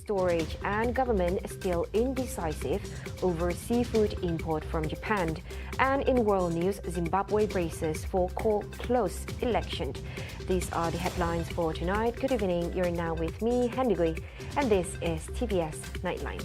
storage and government still indecisive over seafood import from Japan. And in world news, Zimbabwe braces for close election. These are the headlines for tonight. Good evening. You're now with me, Hendigui, and this is TVS Nightline.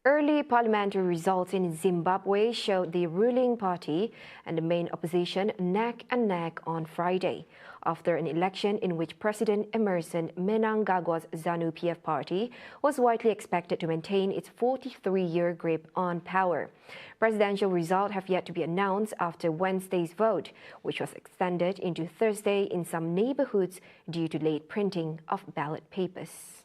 Early parliamentary results in Zimbabwe showed the ruling party and the main opposition neck and neck on Friday, after an election in which President Emerson Mnangagwa's ZANU-PF party was widely expected to maintain its 43-year grip on power. Presidential results have yet to be announced after Wednesday's vote, which was extended into Thursday in some neighborhoods due to late printing of ballot papers.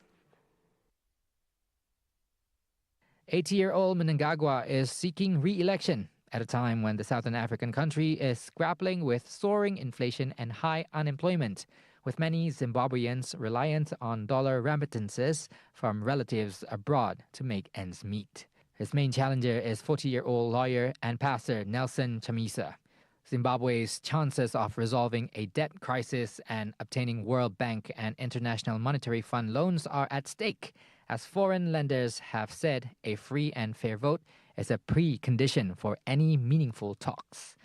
80-year-old Mnangagwa is seeking re-election at a time when the Southern African country is grappling with soaring inflation and high unemployment, with many Zimbabweans reliant on dollar remittances from relatives abroad to make ends meet. His main challenger is 40-year-old lawyer and pastor Nelson Chamisa. Zimbabwe's chances of resolving a debt crisis and obtaining World Bank and International Monetary Fund loans are at stake, as foreign lenders have said a free and fair vote is a precondition for any meaningful talks.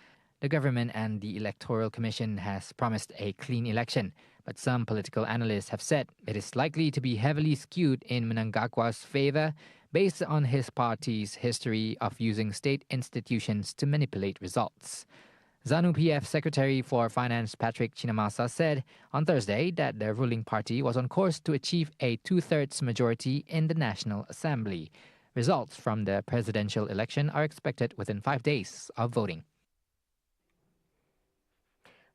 The government and the Electoral Commission has promised a clean election, but some political analysts have said it is likely to be heavily skewed in Mnangagwa's favor based on his party's history of using state institutions to manipulate results. ZANU-PF Secretary for Finance Patrick Chinamasa said on Thursday that the ruling party was on course to achieve a two-thirds majority in the National Assembly. Results from the presidential election are expected within 5 days of voting.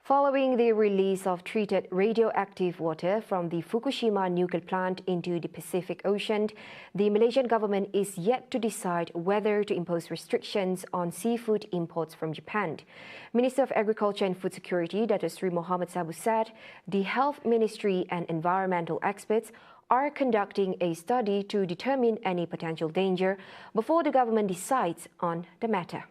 Following the release of treated radioactive water from the Fukushima nuclear plant into the Pacific Ocean, the Malaysian government is yet to decide whether to impose restrictions on seafood imports from Japan. Minister of Agriculture and Food Security, Dato' Sri Mohammed Sabu, said the Health Ministry and environmental experts are conducting a study to determine any potential danger before the government decides on the matter.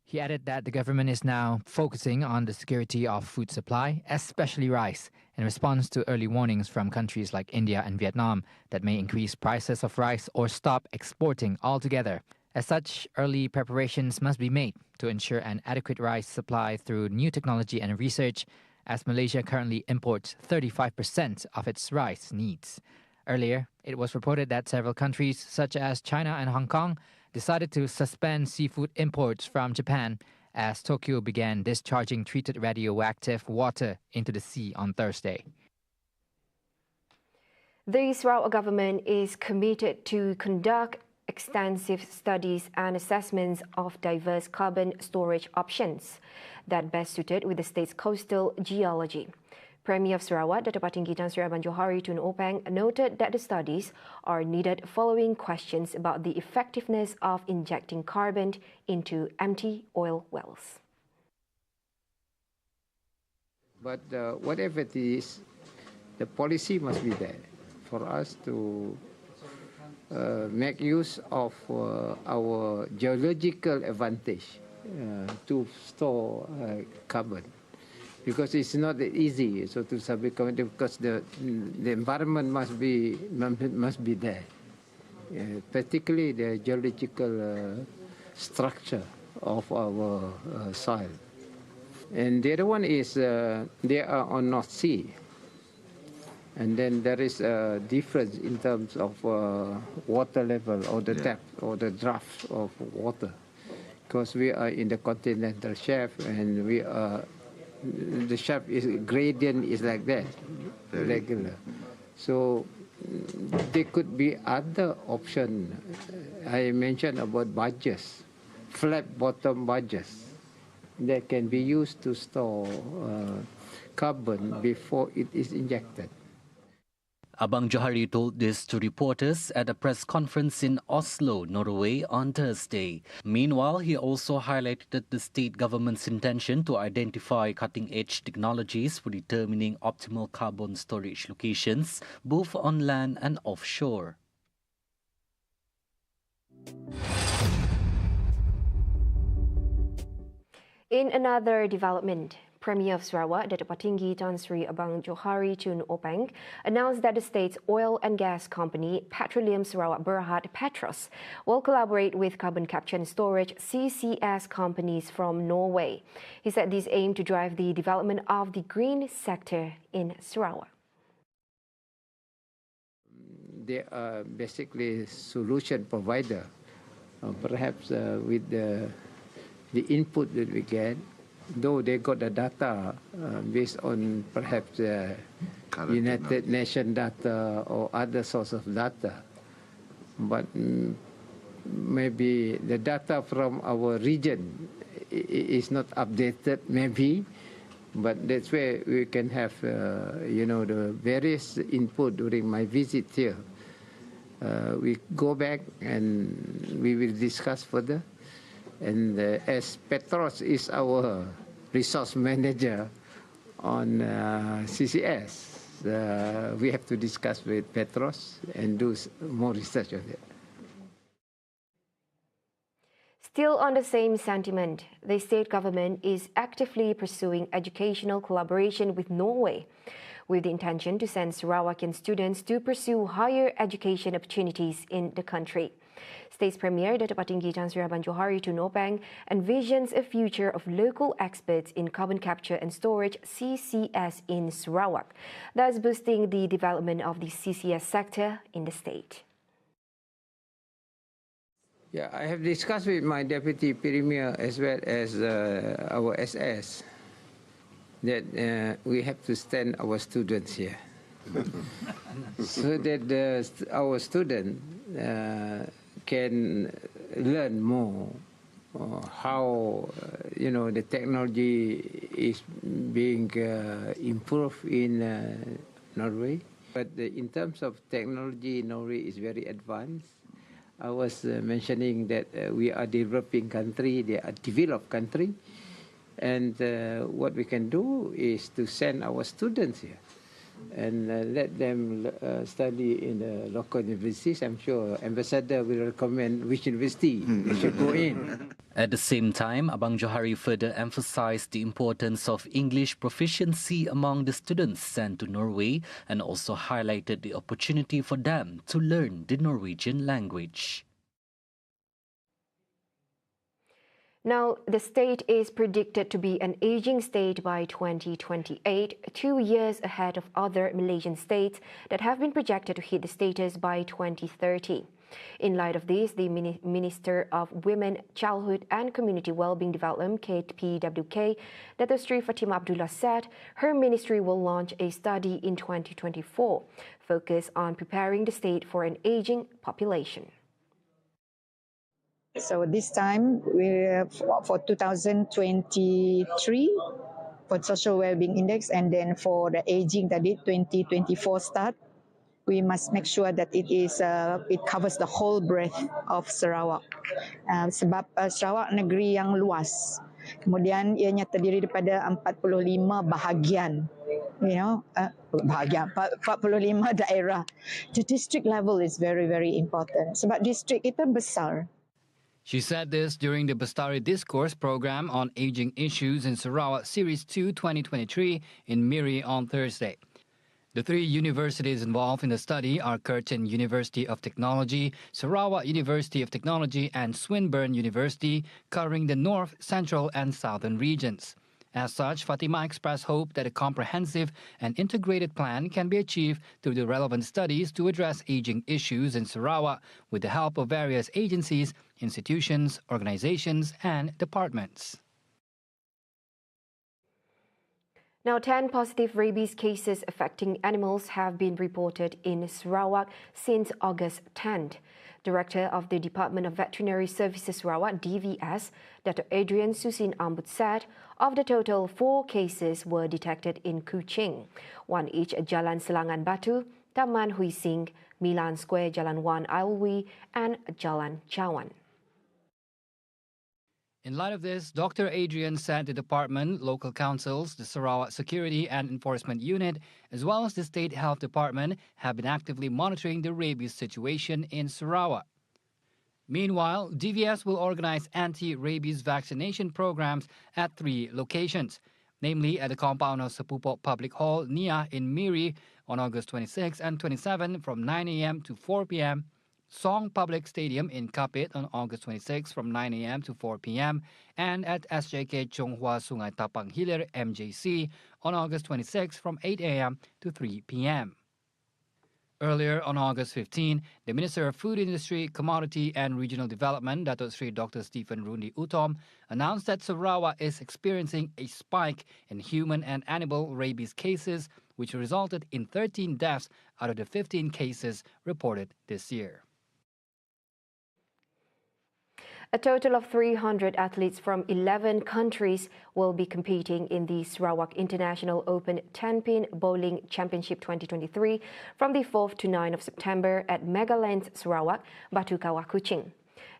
He added that the government is now focusing on the security of food supply, especially rice, in response to early warnings from countries like India and Vietnam that may increase prices of rice or stop exporting altogether. As such, early preparations must be made to ensure an adequate rice supply through new technology and research, as Malaysia currently imports 35% of its rice needs. Earlier, it was reported that several countries, such as China and Hong Kong, decided to suspend seafood imports from Japan as Tokyo began discharging treated radioactive water into the sea on Thursday. The Sarawak government is committed to conduct extensive studies and assessments of diverse carbon storage options that best suited with the state's coastal geology. Premier of Sarawak, Dato' Patinggi Tan Sri Aban Johari Tun Openg, noted that the studies are needed following questions about the effectiveness of injecting carbon into empty oil wells. But whatever it is, the policy must be there for us to make use of our geological advantage to store carbon. Because it's not easy to submit because the environment must be there, particularly the geological structure of our soil. And the other one is they are on North Sea, and then there is a difference in terms of water level or the depth or the draft of water, because we are in the continental shelf and we are. The shelf is gradient is like that, regular. So there could be other option. I mentioned about barges, flat bottom barges that can be used to store carbon before it is injected. Abang Johari told this to reporters at a press conference in Oslo, Norway on Thursday. Meanwhile, he also highlighted the state government's intention to identify cutting-edge technologies for determining optimal carbon storage locations, both on land and offshore. In another development, Premier of Sarawak, Datuk Patinggi Tan Sri Abang Johari Tun Openg, announced that the state's oil and gas company, Petroleum Sarawak Berhad Petros, will collaborate with carbon capture and storage CCS companies from Norway. He said these aim to drive the development of the green sector in Sarawak. They are basically solution provider, perhaps with the input that we get. Though they got the data based on perhaps United Nations data or other source of data, but maybe the data from our region is not updated, maybe, but that's where we can have, the various input during my visit here. We go back and we will discuss further. And as Petros is our resource manager on CCS, we have to discuss with Petros and do more research on it. Still on the same sentiment, the state government is actively pursuing educational collaboration with Norway, with the intention to send Sarawakian students to pursue higher education opportunities in the country. State's Premier Datuk Patinggi Tan Sri Abang Johari Tun Openg envisions a future of local experts in carbon capture and storage (CCS) in Sarawak, thus boosting the development of the CCS sector in the state. Yeah, I have discussed with my Deputy Premier as well as our SS that we have to send our students here so that our students can learn more how the technology is being improved in Norway. But in terms of technology, Norway is very advanced. I was mentioning that we are developing country, they are developed country, and what we can do is to send our students here and let them study in the local universities. I'm sure Ambassador will recommend which university they should go in. At the same time, Abang Johari further emphasized the importance of English proficiency among the students sent to Norway and also highlighted the opportunity for them to learn the Norwegian language. Now, the state is predicted to be an aging state by 2028, 2 years ahead of other Malaysian states that have been projected to hit the status by 2030. In light of this, the Minister of Women, Childhood and Community Wellbeing Development, KPWK, Datuk Sri Fatimah Abdullah said her ministry will launch a study in 2024 focused on preparing the state for an aging population. So this time, for 2023, for social well-being index, and then for the aging that 2024 start, we must make sure that it covers the whole breadth of Sarawak. Sebab Sarawak negeri yang luas, kemudian ianya terdiri daripada 45 bahagian. 45 daerah. The district level is very, very important. Sebab district kita besar. She said this during the Bestari Discourse program on aging issues in Sarawak Series 2 2023 in Miri on Thursday. The 3 universities involved in the study are Curtin University of Technology, Sarawak University of Technology and Swinburne University, covering the north, central and southern regions. As such, Fatimah expressed hope that a comprehensive and integrated plan can be achieved through the relevant studies to address aging issues in Sarawak with the help of various agencies, institutions, organizations and departments. Now, 10 positive rabies cases affecting animals have been reported in Sarawak since August 10th. Director of the Department of Veterinary Services Sarawak, TVS, Dr. Adrian Susin Ambut said, of the total, 4 cases were detected in Kuching, 1 each at Jalan Selangan Batu, Taman Hui Sing, Milan Square, Jalan Wan Alwi, and Jalan Chawan. In light of this, Dr. Adrian said the department, local councils, the Sarawak Security and Enforcement Unit, as well as the State Health Department, have been actively monitoring the rabies situation in Sarawak. Meanwhile, TVS will organize anti-rabies vaccination programs at 3 locations, namely at the compound of Sepupok Public Hall, Nia in Miri on August 26 and 27 from 9 a.m. to 4 p.m., Song Public Stadium in Kapit on August 26 from 9 a.m. to 4 p.m., and at SJK Chonghua Sungai Tapang Hilir MJC on August 26 from 8 a.m. to 3 p.m. Earlier on August 15, the Minister of Food Industry, Commodity and Regional Development, Dato Sri Dr. Stephen Rundi Utom, announced that Sarawak is experiencing a spike in human and animal rabies cases, which resulted in 13 deaths out of the 15 cases reported this year. A total of 300 athletes from 11 countries will be competing in the Sarawak International Open 10-pin Bowling Championship 2023 from the 4th to 9th of September at Megaland Sarawak, Batu Kawah, Kuching.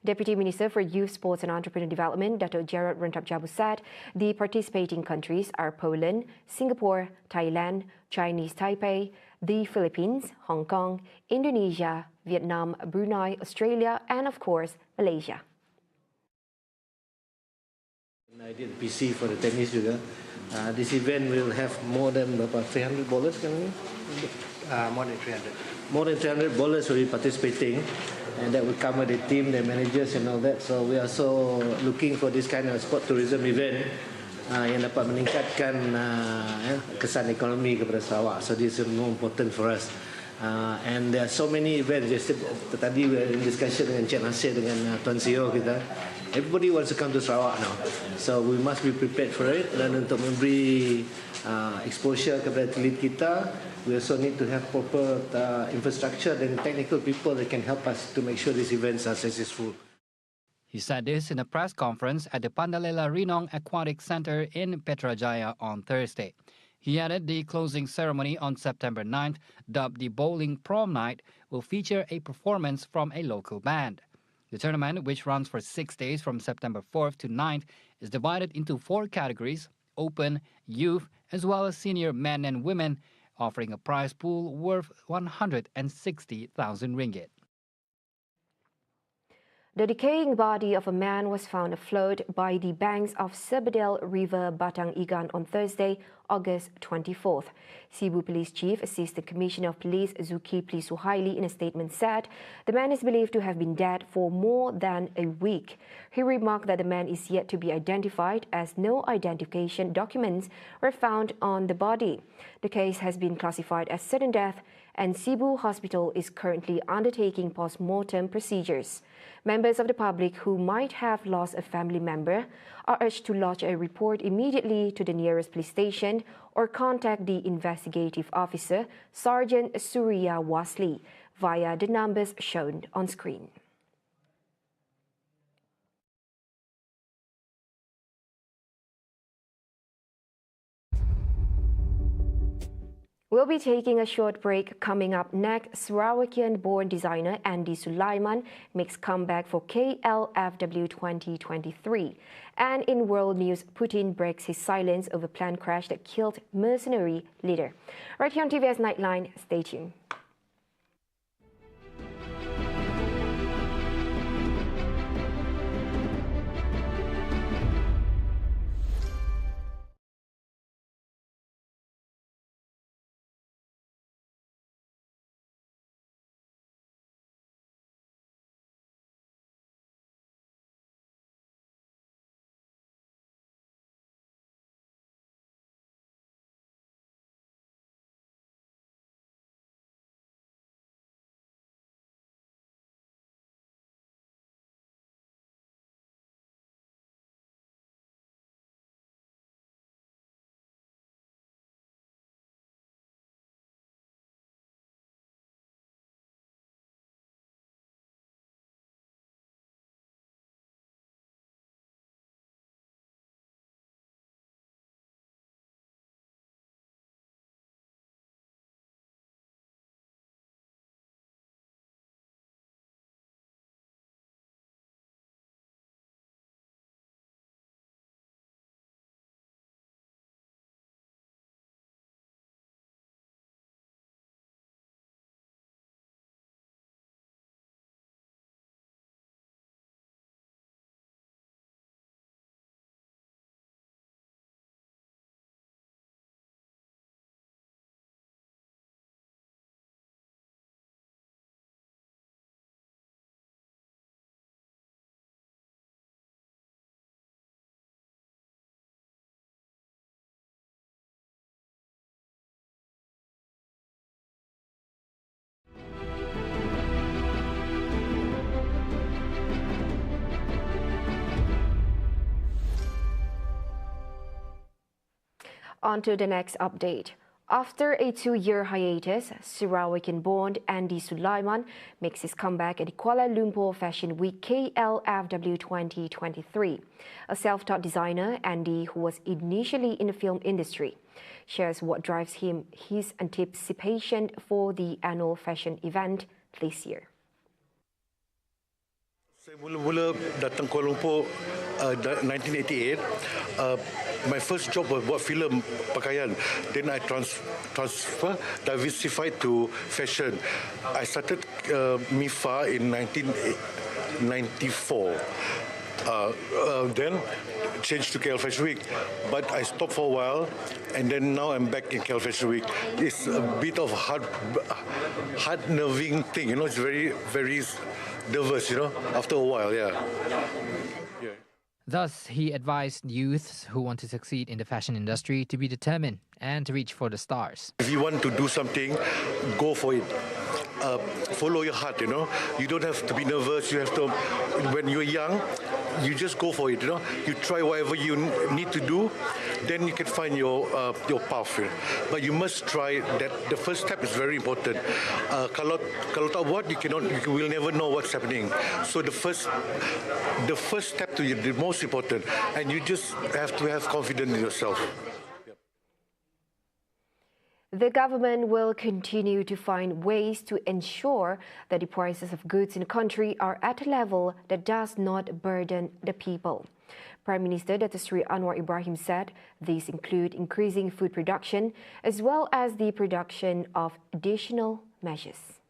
Deputy Minister for Youth, Sports and Entrepreneurial Development, Dato Gerard Rentap Jabu, said the participating countries are Poland, Singapore, Thailand, Chinese Taipei, the Philippines, Hong Kong, Indonesia, Vietnam, Brunei, Australia, and of course, Malaysia. I did PC for the tennis juga. This event will have more than about 300 bowlers, can we? More than 300. More than 300 bowlers will be participating, and that will cover the team, the managers and all that. So we are so looking for this kind of sport tourism event yang dapat meningkatkan kesan ekonomi kepada Sarawak. So this is more important for us. And there are so many events. Tadi we were in discussion dengan Cik Nasir dengan Tuan CEO kita. Everybody wants to come to Sarawak now, so we must be prepared for it. Dan untuk memberi exposure kepada atlet kita, we also need to have proper infrastructure and technical people that can help us to make sure these events are successful. He said this in a press conference at the Pandalela Rinong Aquatic Center in Petrajaya on Thursday. He added the closing ceremony on September 9th, dubbed the Bowling Prom Night, will feature a performance from a local band. The tournament, which runs for 6 days from September 4th to 9th, is divided into 4 categories: open, youth, as well as senior men and women, offering a prize pool worth 160,000 ringgit. The decaying body of a man was found afloat by the banks of Sebedel River, Batang Igan on Thursday, August 24th. Cebu Police Chief Assistant Commissioner of Police Zulkifli Suhaili in a statement said the man is believed to have been dead for more than a week. He remarked that the man is yet to be identified as no identification documents were found on the body. The case has been classified as sudden death, and Cebu Hospital is currently undertaking post-mortem procedures. Members of the public who might have lost a family member are urged to lodge a report immediately to the nearest police station or contact the investigative officer, Sergeant Surya Wasli, via the numbers shown on screen. We'll be taking a short break. Coming up next, Sarawakian-born designer Andy Sulaiman makes comeback for KLFW 2023. And in world news, Putin breaks his silence over plane crash that killed mercenary leader. Right here on TVS Nightline, stay tuned. on to the next update. After a 2-year hiatus, Sarawakian-born Andy Sulaiman makes his comeback at the Kuala Lumpur Fashion Week KLFW 2023. A self-taught designer, Andy, who was initially in the film industry, shares what drives him, his anticipation for the annual fashion event this year. Saya mula-mula datang Kuala Lumpur 1988. My first job was buat filem pakaian. Then I diversified to fashion. I started MIFA in 1994. Then changed to KL Fashion Week, but I stopped for a while, and then now I'm back in KL Fashion Week. It's a bit of hard-nerving thing, It's very, very nervous, after a while, yeah. Thus, he advised youths who want to succeed in the fashion industry to be determined and to reach for the stars. If you want to do something, go for it. Follow your heart, You don't have to be nervous. You have to, when you're young, you just go for it, You try whatever you need to do, then you can find your path. But you must try that. The first step is very important. Kalau tak buat, you will never know what's happening. So the first step to you, the most important, and you just have to have confidence in yourself. The government will continue to find ways to ensure that the prices of goods in the country are at a level that does not burden the people. Prime Minister Dato Sri Anwar Ibrahim said these include increasing food production as well as the production of additional measures.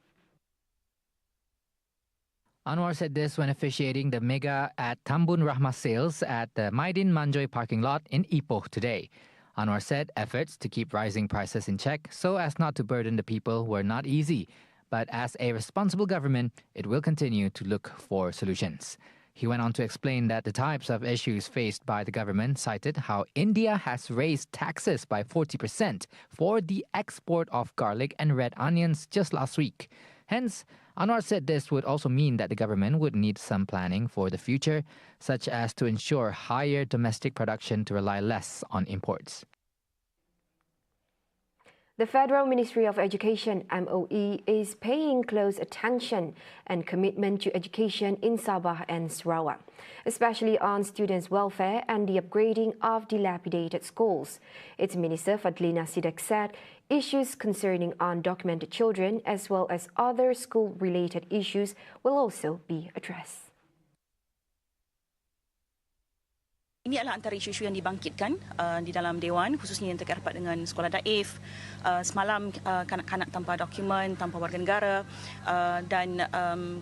Anwar said this when officiating the Mega at Tambun Rahmah sales at the Maidin Manjoy parking lot in Ipoh today. Anwar said efforts to keep rising prices in check so as not to burden the people were not easy. But as a responsible government, it will continue to look for solutions. He went on to explain that the types of issues faced by the government cited how India has raised taxes by 40% for the export of garlic and red onions just last week. Hence, Anwar said this would also mean that the government would need some planning for the future, such as to ensure higher domestic production to rely less on imports. The Federal Ministry of Education, MOE, is paying close attention and commitment to education in Sabah and Sarawak, especially on students' welfare and the upgrading of dilapidated schools. Its Minister Fadlina Sidak said issues concerning undocumented children as well as other school-related issues will also be addressed. Ini adalah antara isu-isu yang dibangkitkan di dalam Dewan, khususnya yang terkait rapat dengan sekolah daif, semalam kanak-kanak tanpa dokumen, tanpa warga negara, dan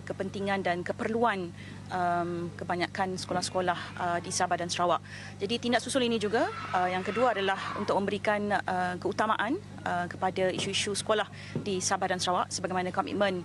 kepentingan dan keperluan kebanyakan sekolah-sekolah di Sabah dan Sarawak. Jadi tindak susul ini juga yang kedua adalah untuk memberikan keutamaan kepada isu-isu sekolah di Sabah dan Sarawak sebagaimana komitmen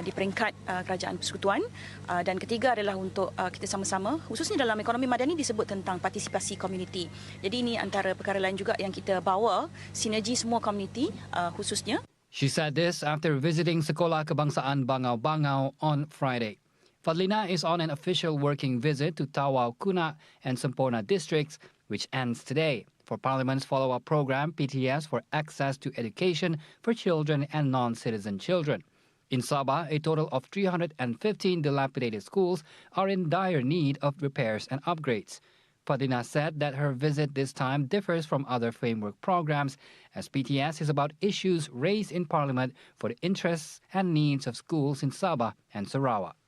di peringkat Kerajaan Persekutuan, dan ketiga adalah untuk kita sama-sama, khususnya dalam ekonomi madani disebut tentang partisipasi komuniti. Jadi ini antara perkara lain juga yang kita bawa sinergi semua komuniti khususnya. She said this after visiting Sekolah Kebangsaan Bangau-Bangau on Friday. Fadlina is on an official working visit to Tawau Kuna and Semporna districts, which ends today, for Parliament's follow-up program, PTS, for access to education for children and non-citizen children. In Sabah, a total of 315 dilapidated schools are in dire need of repairs and upgrades. Fadlina said that her visit this time differs from other framework programs, as PTS is about issues raised in Parliament for the interests and needs of schools in Sabah and Sarawak.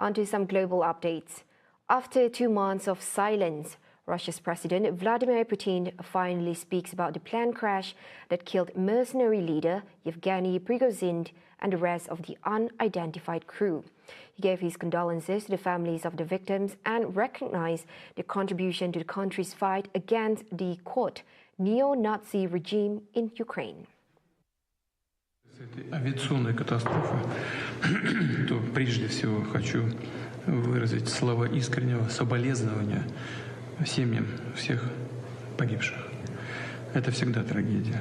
onto some global updates. After 2 months of silence, Russia's President Vladimir Putin finally speaks about the plane crash that killed mercenary leader Yevgeny Prigozhin and the rest of the unidentified crew. He gave his condolences to the families of the victims and recognized their contribution to the country's fight against the, quote, neo-Nazi regime in Ukraine. Авиационная катастрофа, то прежде всего хочу выразить слова искреннего соболезнования семьям всех погибших. Это всегда трагедия.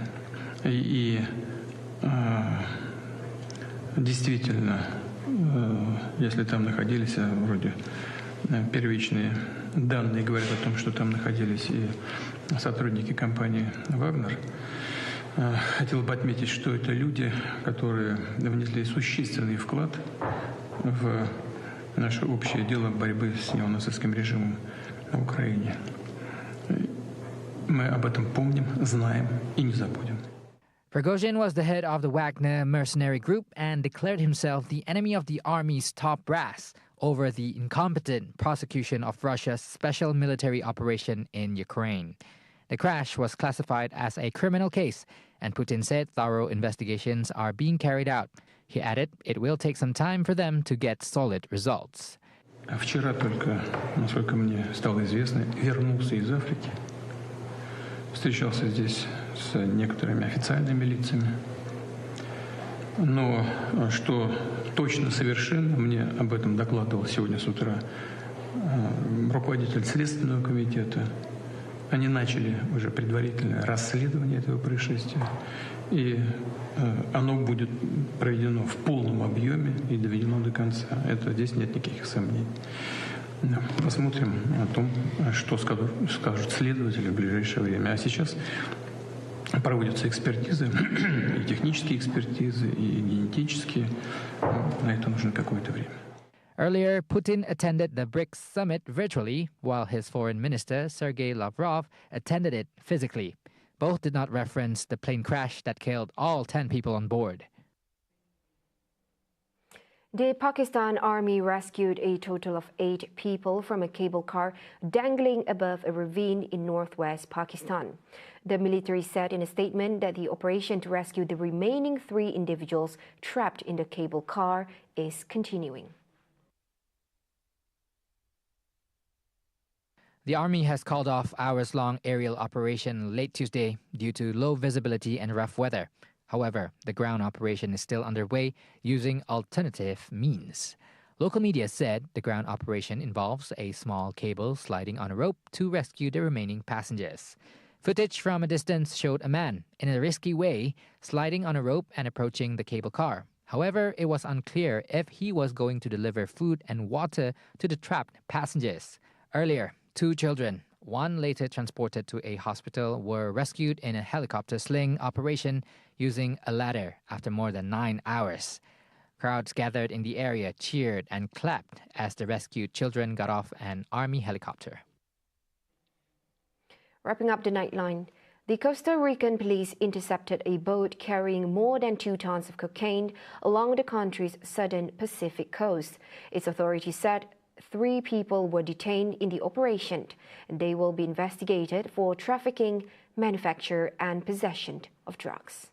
И действительно, если там находились, вроде первичные данные говорят о том, что там находились и сотрудники компании «Вагнер», хотел бы отметить, что это люди, которые внесли существенный вклад в наше общее дело борьбы с неонацистским режимом в Украине. Мы об этом помним, знаем и не забудем. Prigozhin was the head of the Wagner mercenary group and declared himself the enemy of the army's top brass over the incompetent prosecution of Russia's special military operation in Ukraine. The crash was classified as a criminal case, and Putin said thorough investigations are being carried out. He added it will take some time for them to get solid results. Вчера только, насколько мне стало известно, вернулся из Африки. Встречался здесь с некоторыми официальными лицами. Но что точно совершенно, мне об этом докладывал сегодня с утра руководитель Следственного комитета. Они начали уже предварительное расследование этого происшествия, и оно будет проведено в полном объеме и доведено до конца. Здесь нет никаких сомнений. Посмотрим о том, что скажут следователи в ближайшее время. А сейчас проводятся экспертизы, и технические экспертизы, и генетические. На это нужно какое-то время. Earlier, Putin attended the BRICS summit virtually, while his foreign minister, Sergei Lavrov, attended it physically. Both did not reference the plane crash that killed all 10 people on board. The Pakistan Army rescued a total of 8 people from a cable car dangling above a ravine in northwest Pakistan. The military said in a statement that the operation to rescue the remaining 3 individuals trapped in the cable car is continuing. The Army has called off hours-long aerial operation late Tuesday due to low visibility and rough weather. However, the ground operation is still underway using alternative means. Local media said the ground operation involves a small cable sliding on a rope to rescue the remaining passengers. Footage from a distance showed a man, in a risky way, sliding on a rope and approaching the cable car. However, it was unclear if he was going to deliver food and water to the trapped passengers. Earlier, 2 children, one later transported to a hospital, were rescued in a helicopter sling operation using a ladder after more than 9 hours. Crowds gathered in the area cheered and clapped as the rescued children got off an army helicopter. Wrapping up the Nightline, the Costa Rican police intercepted a boat carrying more than 2 tons of cocaine along the country's southern Pacific coast. Its authorities said 3 people were detained in the operation, and they will be investigated for trafficking, manufacture, and possession of drugs.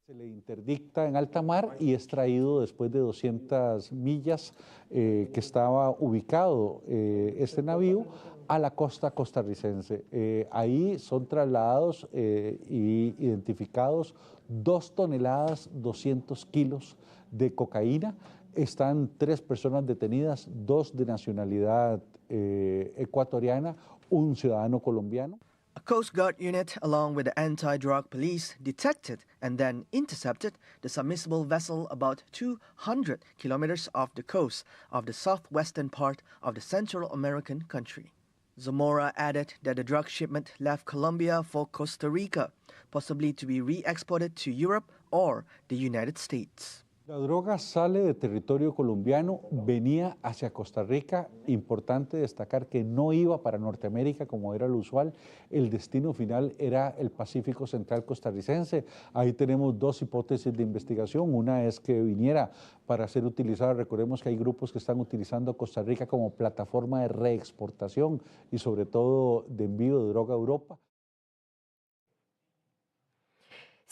Se le interdicta en alta mar y es traído después de 200 millas que estaba ubicado este navío a la costa costarricense. Ahí son trasladados y identificados 2 toneladas, 200 kilos de cocaína. Están 3 personas detenidas, 2 de nacionalidad ecuatoriana, un ciudadano colombiano. A Coast Guard unit, along with the anti-drug police, detected and then intercepted the submersible vessel about 200 kilometers off the coast of the southwestern part of the Central American country. Zamora added that the drug shipment left Colombia for Costa Rica, possibly to be re-exported to Europe or the United States. La droga sale de territorio colombiano, venía hacia Costa Rica. Importante destacar que no iba para Norteamérica como era lo usual. El destino final era el Pacífico Central costarricense. Ahí tenemos dos hipótesis de investigación. Una es que viniera para ser utilizada. Recordemos que hay grupos que están utilizando Costa Rica como plataforma de reexportación y sobre todo de envío de droga a Europa.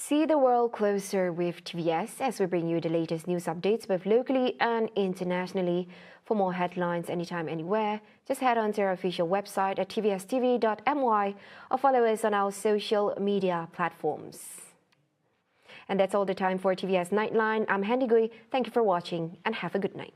See the world closer with TVS as we bring you the latest news updates both locally and internationally. For more headlines anytime, anywhere, just head on to our official website at tvstv.my or follow us on our social media platforms. And that's all the time for TVS Nightline. I'm Handy Gui. Thank you for watching and have a good night.